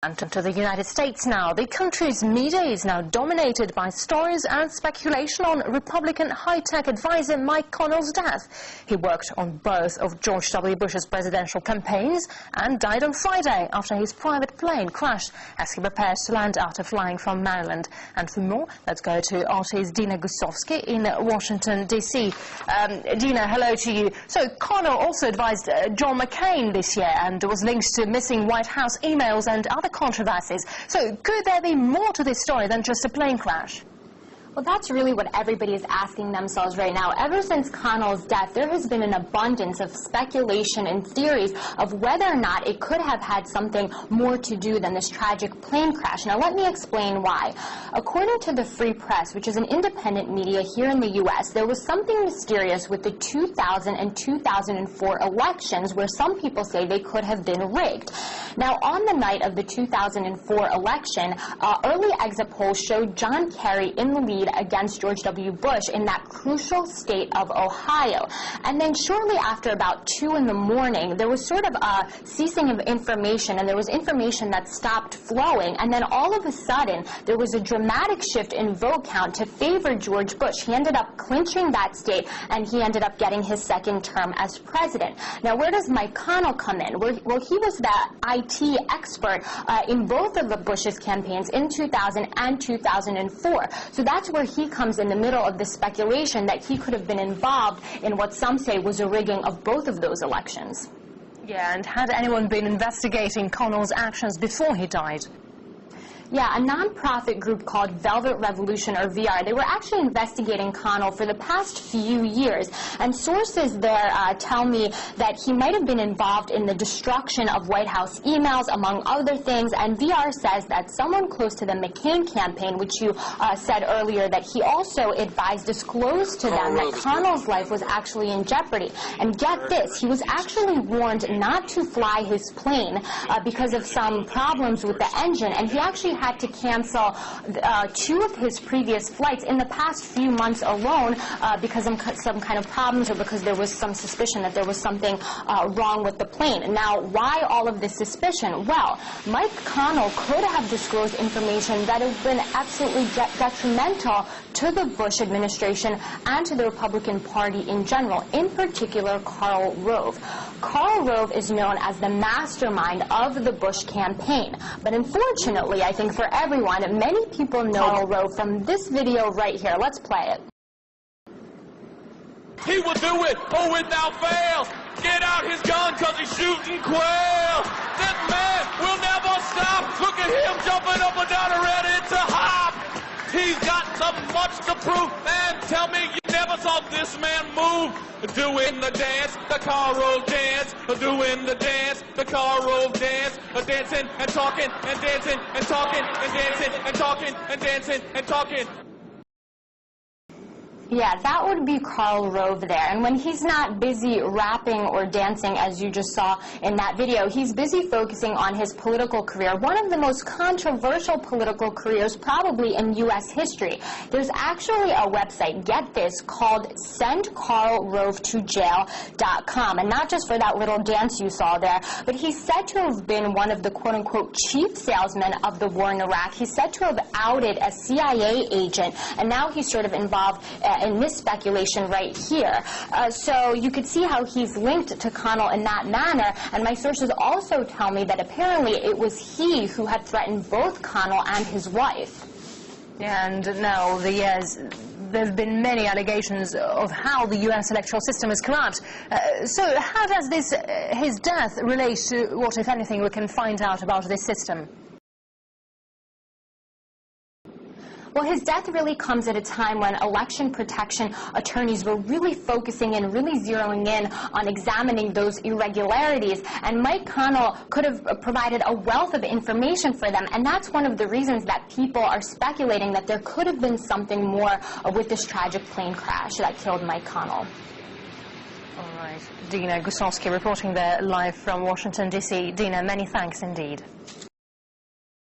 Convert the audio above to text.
And to the United States now. The country's media is now dominated by stories and speculation on Republican high-tech advisor Mike Connell's death. He worked on both of George W. Bush's presidential campaigns and died on Friday after his private plane crashed as he prepares to land after flying from Maryland. And for more, let's go to RT's Dina Gusowski in Washington, D.C. Dina, hello to you. So Connell also advised John McCain this year and was linked to missing White House emails and other controversies. So could there be more to this story than just a plane crash? Well, that's really what everybody is asking themselves right now. Ever since Connell's death, there has been an abundance of speculation and theories of whether or not it could have had something more to do than this tragic plane crash. Now, let me explain why. According to the Free Press, which is an independent media here in the U.S., there was something mysterious with the 2000 and 2004 elections where some people say they could have been rigged. Now, on the night of the 2004 election, early exit polls showed John Kerry in the lead against George W. Bush in that crucial state of Ohio. And then shortly after about 2 in the morning, there was sort of a ceasing of information, and there was information that stopped flowing. And then all of a sudden, there was a dramatic shift in vote count to favor George Bush. He ended up clinching that state, and he ended up getting his second term as president. Now, where does Mike Connell come in? Well, he was the IT expert in both of the Bush's campaigns in 2000 and 2004. So that's where he comes in the middle of the speculation that he could have been involved in what some say was a rigging of both of those elections. Yeah, and had anyone been investigating Connell's actions before he died? Yeah, a nonprofit group called Velvet Revolution, or VR, they were actually investigating Connell for the past few years. And sources there tell me that he might have been involved in the destruction of White House emails, among other things. And VR says that someone close to the McCain campaign, which you said earlier, that he also advised, disclosed to them that Connell's life was actually in jeopardy. And get this, he was actually warned not to fly his plane because of some problems with the engine. And he actually had to cancel 2 of his previous flights in the past few months alone because of some kind of problems or because there was some suspicion that there was something wrong with the plane. Now, why all of this suspicion? Well, Mike Connell could have disclosed information that has been absolutely detrimental to the Bush administration and to the Republican Party in general, in particular Karl Rove. Karl Rove is known as the mastermind of the Bush campaign, but unfortunately, I think for everyone, many people know Karl Rove from this video right here. Let's play it. He will do it, without fail. Get out his gun, cause he's shooting quail. This man will never stop. Look at him jumping up and down and ready to hop. He's got so much to prove. Man, tell me you never saw this man move. Doing the dance, the Karl Rove dance. Doing the dance, the Karl Rove dance. Dancing and talking and dancing and talking and dancing and talking and dancing and talking. Yeah, that would be Karl Rove there. And when he's not busy rapping or dancing, as you just saw in that video, he's busy focusing on his political career, one of the most controversial political careers probably in U.S. history. There's actually a website, get this, called sendkarlrovetojail.com. And not just for that little dance you saw there, but he's said to have been one of the quote-unquote chief salesmen of the war in Iraq. He's said to have outed a CIA agent, and now he's sort of involved in this speculation right here. So you could see how he's linked to Connell in that manner, and my sources also tell me that apparently it was he who had threatened both Connell and his wife. Yeah, and now there have been many allegations of how the U.S. electoral system is corrupt. So how does his death relate to what, if anything, we can find out about this system? Well, his death really comes at a time when election protection attorneys were really focusing and really zeroing in on examining those irregularities, and Mike Connell could have provided a wealth of information for them, and that's one of the reasons that people are speculating that there could have been something more with this tragic plane crash that killed Mike Connell. All right. Dina Gusowski reporting there live from Washington, D.C. Dina, many thanks indeed.